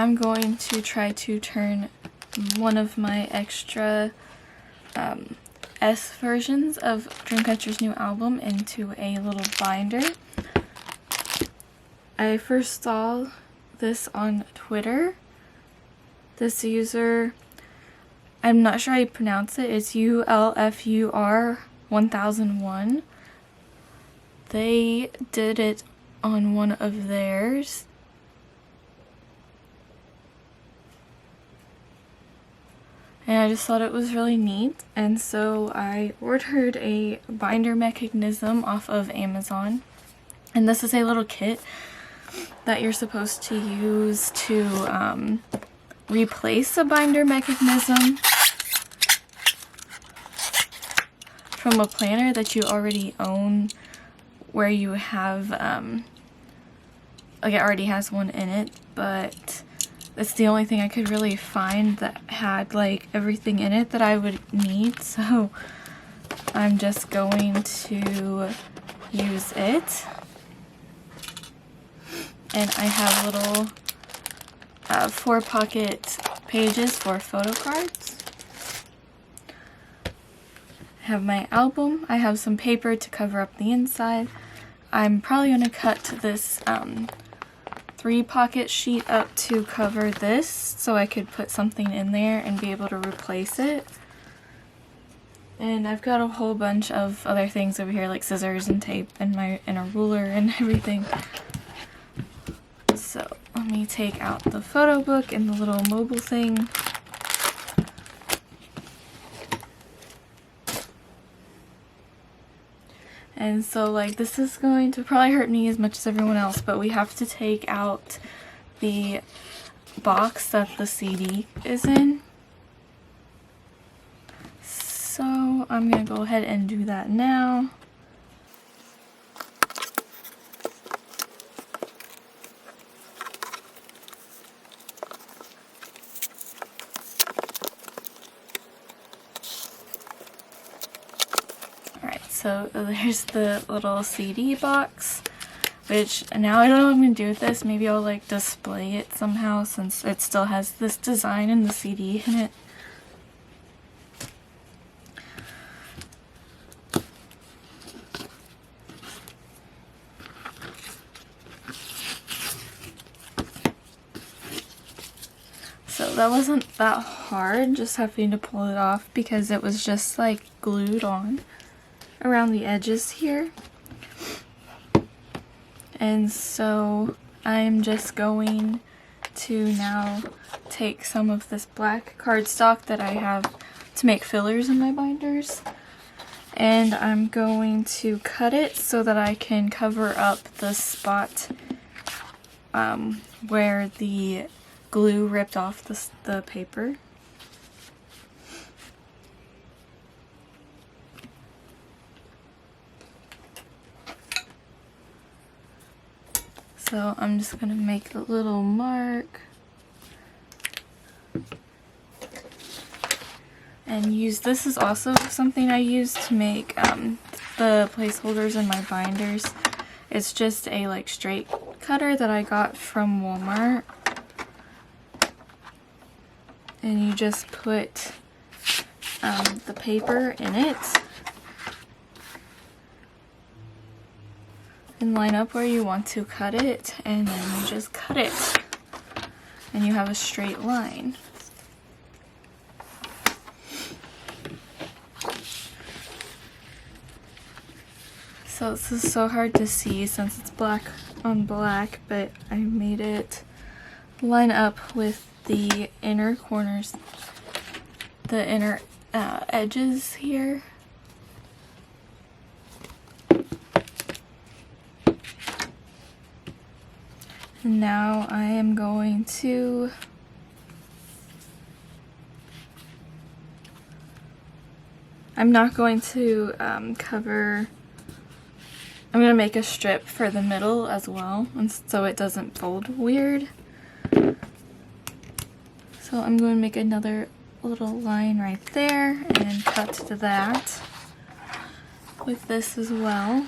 I'm going to try to turn one of my extra S versions of Dreamcatcher's new album into a little binder. I first saw this on Twitter. This user, I'm not sure how you pronounce it, it's ULFUR1001. They did it on one of theirs. And I just thought it was really neat, and so I ordered a binder mechanism off of Amazon. And this is a little kit that you're supposed to use to replace a binder mechanism from a planner that you already own, where you have, like it already has one in it, but it's the only thing I could really find that had like everything in it that I would need, so I'm just going to use it. And I have little 4-pocket pages for photo cards. I have my album. I have some paper to cover up the inside. I'm probably going to cut this 3-pocket sheet up to cover this so I could put something in there and be able to replace it. And I've got a whole bunch of other things over here, like scissors and tape and a ruler and everything. So let me take out the photo book and the little mobile thing. And so like this is going to probably hurt me as much as everyone else, but we have to take out the box that the CD is in. So I'm gonna go ahead and do that now. So there's the little CD box, which now I don't know what I'm going to do with this. Maybe I'll like display it somehow since it still has this design and the CD in it. So that wasn't that hard, just having to pull it off because it was just like glued on around the edges here. And so I'm just going to now take some of this black cardstock that I have to make fillers in my binders, and I'm going to cut it so that I can cover up the spot where the glue ripped off the paper. So I'm just going to make a little mark and use, this is also something I use to make the placeholders in my binders. It's just a like straight cutter that I got from Walmart. And you just put the paper in it and line up where you want to cut it, and then you just cut it and you have a straight line. So this is so hard to see since it's black on black, but I made it line up with the inner corners, the inner edges here. And now I am going to I'm not going to cover, I'm going to make a strip for the middle as well, and so it doesn't fold weird. So I'm going to make another little line right there and cut to that with this as well.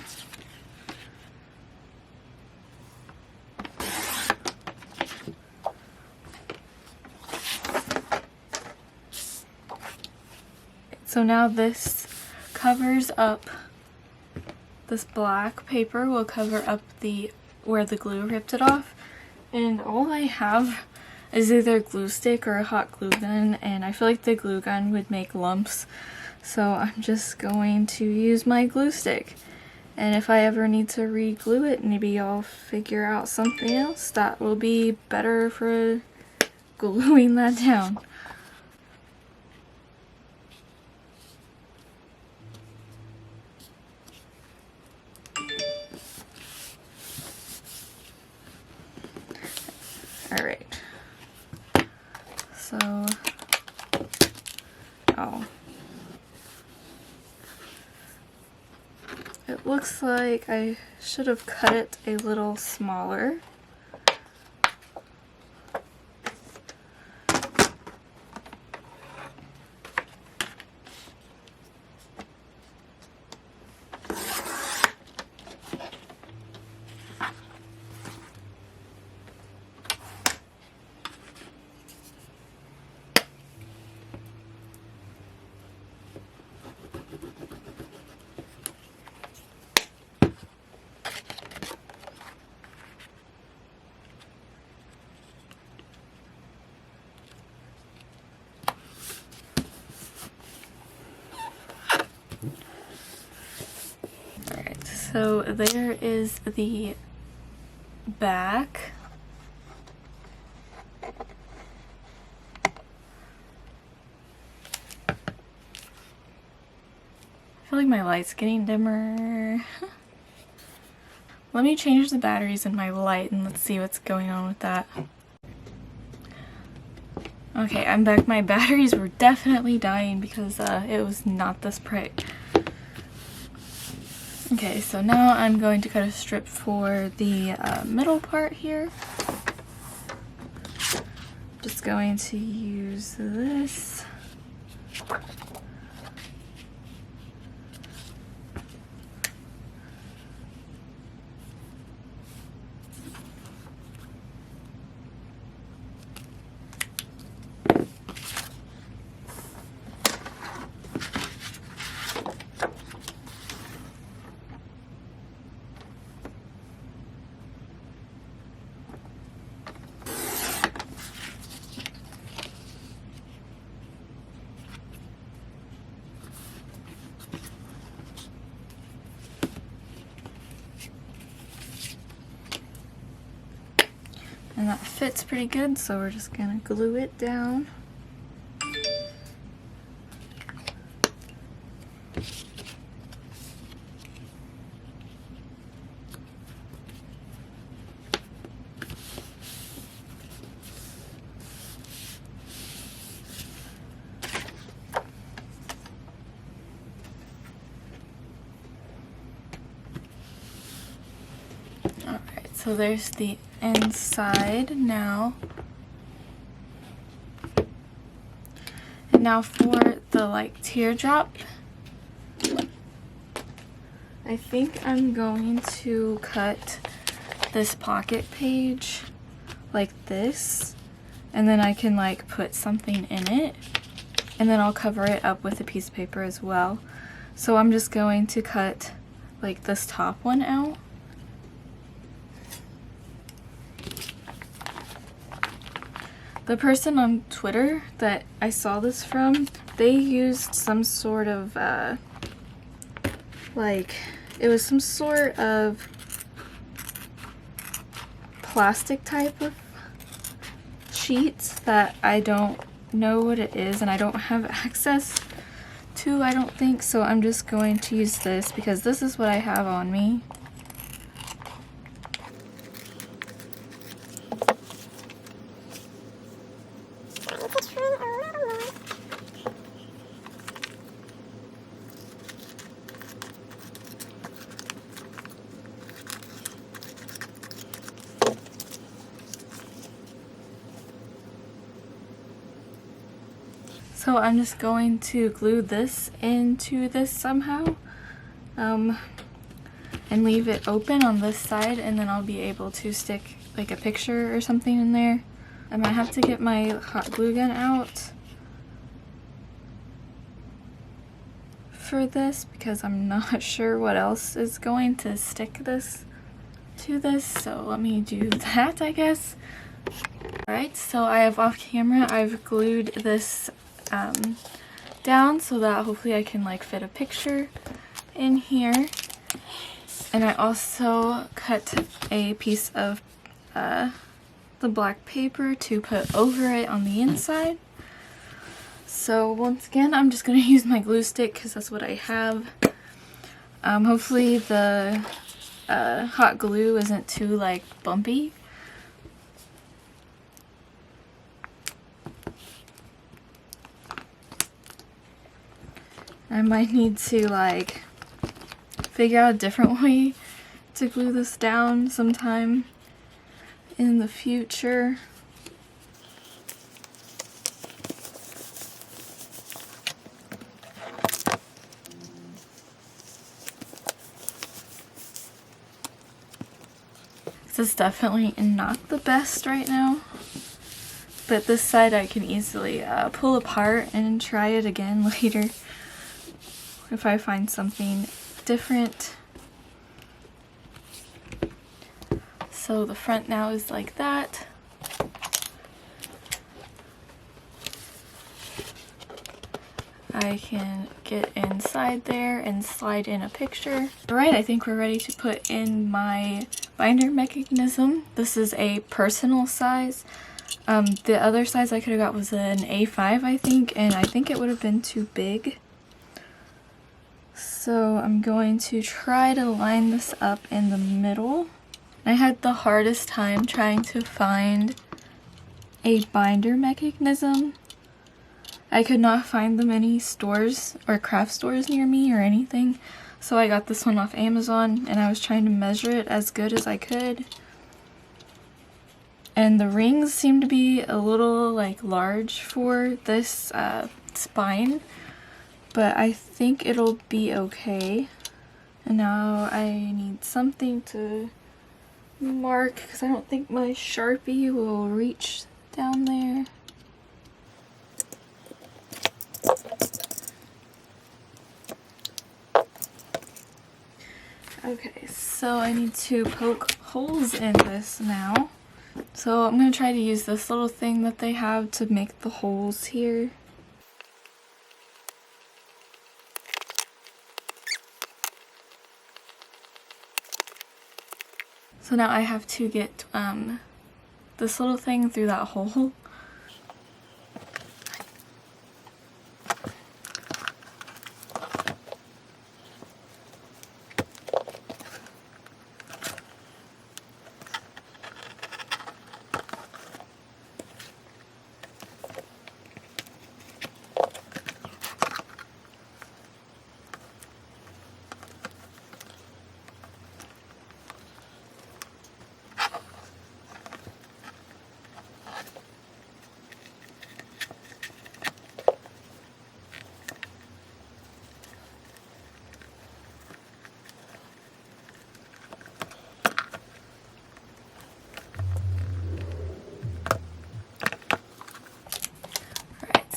So now this covers up, this black paper will cover up where the glue ripped it off. And all I have is either a glue stick or a hot glue gun, and I feel like the glue gun would make lumps. So I'm just going to use my glue stick. And if I ever need to re-glue it, maybe I'll figure out something else that will be better for gluing that down. Alright. So, it looks like I should have cut it a little smaller. Alright, so there is the back. I feel like my light's getting dimmer. Let me change the batteries in my light and let's see what's going on with that. Okay, I'm back. My batteries were definitely dying because it was not this bright. Okay, so now I'm going to cut a strip for the middle part here. Just going to use this. And that fits pretty good, so we're just gonna glue it down. Alright, so there's the inside now. And now for the like teardrop, I think I'm going to cut this pocket page like this, and then I can like put something in it, and then I'll cover it up with a piece of paper as well. So I'm just going to cut like this top one out. The person on Twitter that I saw this from, they used some sort of, like, it was some sort of plastic type of sheet that I don't know what it is and I don't have access to, I don't think, so I'm just going to use this because this is what I have on me. So I'm just going to glue this into this somehow, and leave it open on this side, and then I'll be able to stick like a picture or something in there. I might have to get my hot glue gun out. for this because I'm not sure what else is going to stick this to this, so let me do that, I guess. Alright, so I have off camera, I've glued this down so that hopefully I can like fit a picture in here. And I also cut a piece of the black paper to put over it on the inside. So once again, I'm just going to use my glue stick because that's what I have. Hopefully the hot glue isn't too like bumpy. I might need to like figure out a different way to glue this down sometime in the future. This is definitely not the best right now, but this side I can easily pull apart and try it again later if I find something different. So the front now is like that. I can get inside there and slide in a picture. Alright, I think we're ready to put in my binder mechanism. This is a personal size. The other size I could have got was an A5, I think, and I think it would have been too big. So I'm going to try to line this up in the middle. I had the hardest time trying to find a binder mechanism. I could not find them any stores or craft stores near me or anything, so I got this one off Amazon and I was trying to measure it as good as I could. And the rings seem to be a little like large for this spine, but I think it'll be okay. And now I need something to mark because I don't think my Sharpie will reach down there. Okay, so I need to poke holes in this now. So I'm going to try to use this little thing that they have to make the holes here. So now I have to get this little thing through that hole.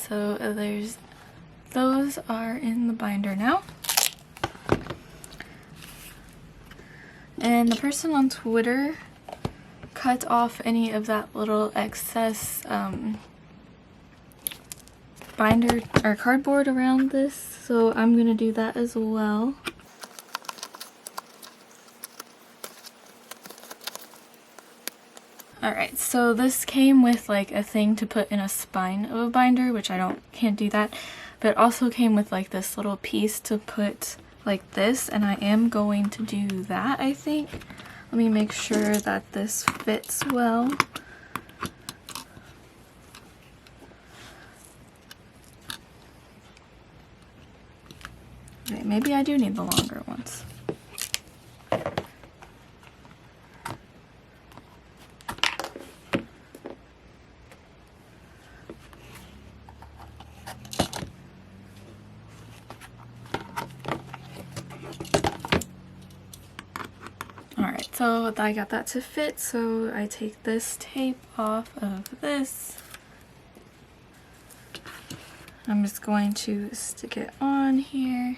So those are in the binder now. And the person on Twitter cut off any of that little excess binder or cardboard around this, so I'm gonna do that as well. Alright, so this came with like a thing to put in a spine of a binder, which can't do that, but it also came with like this little piece to put like this, and I am going to do that, I think. Let me make sure that this fits well. Okay, maybe I do need the longer ones. Alright, so I got that to fit, so I take this tape off of this. I'm just going to stick it on here.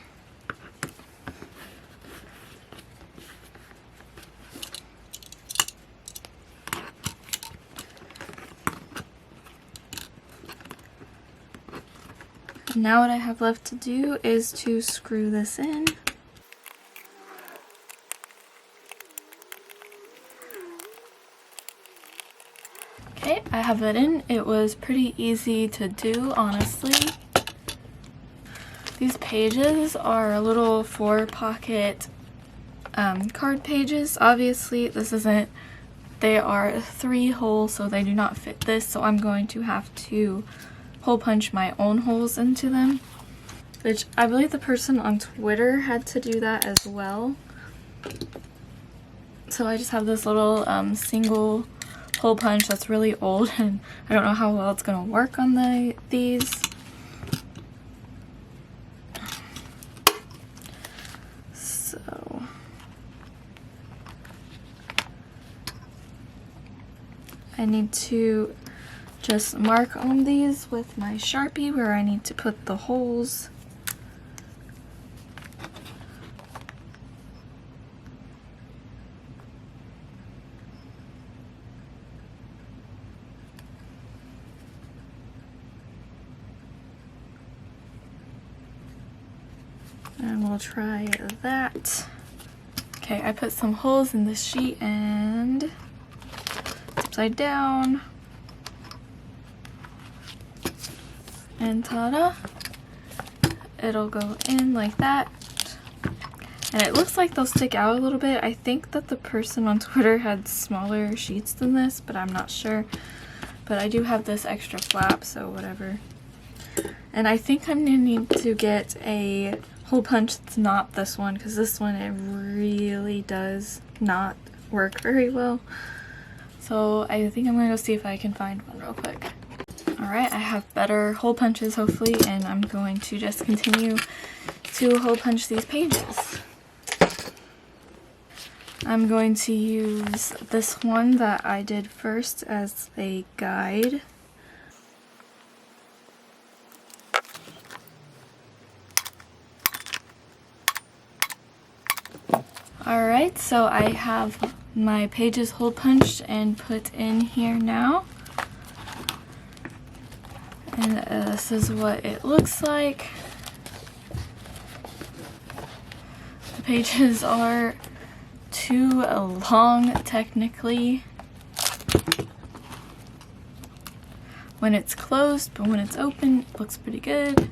Now what I have left to do is to screw this in. Okay, I have it in. It was pretty easy to do, honestly. These pages are little 4-pocket card pages. Obviously, this isn't, they are 3 holes, so they do not fit this, so I'm going to have to hole punch my own holes into them, which I believe the person on Twitter had to do that as well. So I just have this little single hole punch that's really old, and I don't know how well it's gonna work on these. So I need to just mark on these with my Sharpie where I need to put the holes. And we'll try that. Okay, I put some holes in this sheet and upside down. And ta-da! It'll go in like that. And it looks like they'll stick out a little bit. I think that the person on Twitter had smaller sheets than this, but I'm not sure. But I do have this extra flap, so whatever. And I think I'm gonna need to get a hole punch that's not this one, because this one, it really does not work very well. So I think I'm gonna go see if I can find one real quick. Alright, I have better hole punches hopefully, and I'm going to just continue to hole punch these pages. I'm going to use this one that I did first as a guide. Alright, so I have my pages hole punched and put in here now. And this is what it looks like. The pages are too long technically when it's closed, but when it's open it looks pretty good.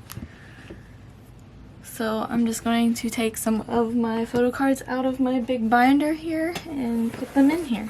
So I'm just going to take some of my photo cards out of my big binder here and put them in here.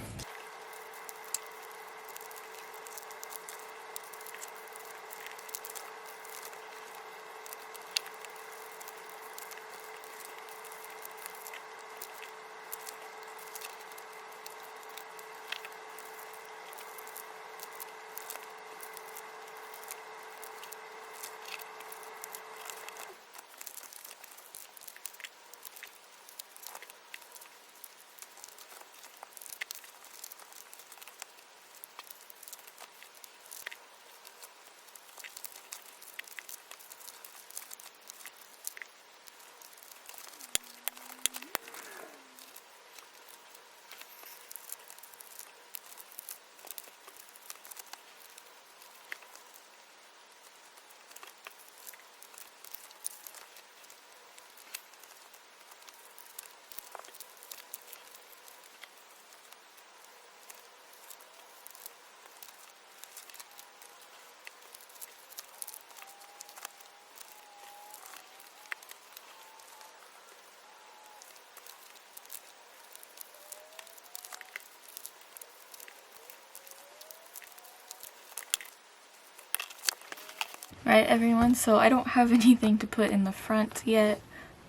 Right, everyone, so I don't have anything to put in the front yet.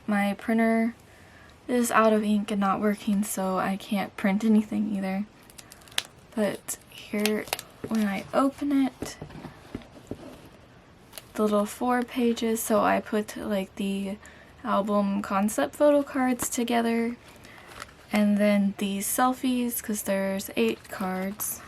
My printer is out of ink and not working, so I can't print anything either. But here, when I open it, the little 4 pages, so I put like the album concept photo cards together, and then these selfies, because there's 8 cards.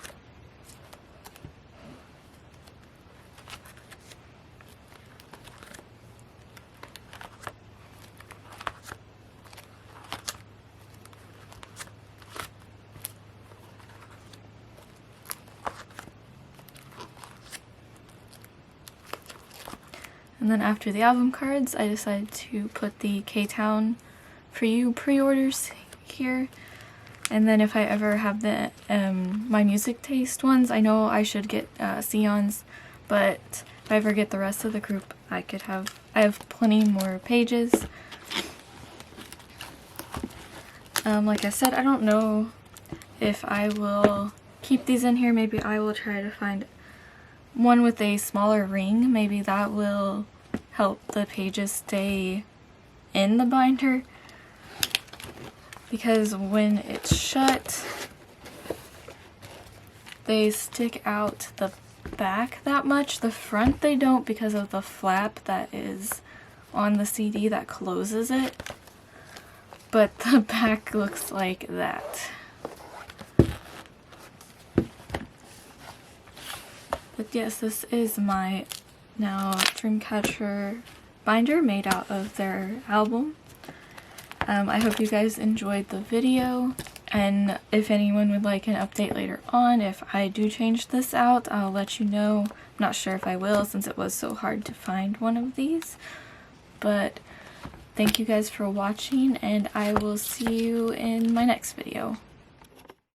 And then after the album cards, I decided to put the K-Town For You pre-orders here. And then if I ever have the My Music Taste ones, I know I should get Sion's, but if I ever get the rest of the group, I have plenty more pages. Like I said, I don't know if I will keep these in here. Maybe I will try to find one with a smaller ring. Maybe that will help the pages stay in the binder, because when it's shut, they stick out the back that much. The front they don't, because of the flap that is on the CD that closes it, but the back looks like that. But yes, this is my now Dreamcatcher binder made out of their album. I hope you guys enjoyed the video, and if anyone would like an update later on, if I do change this out, I'll let you know. I'm not sure if I will, since it was so hard to find one of these. But thank you guys for watching, and I will see you in my next video.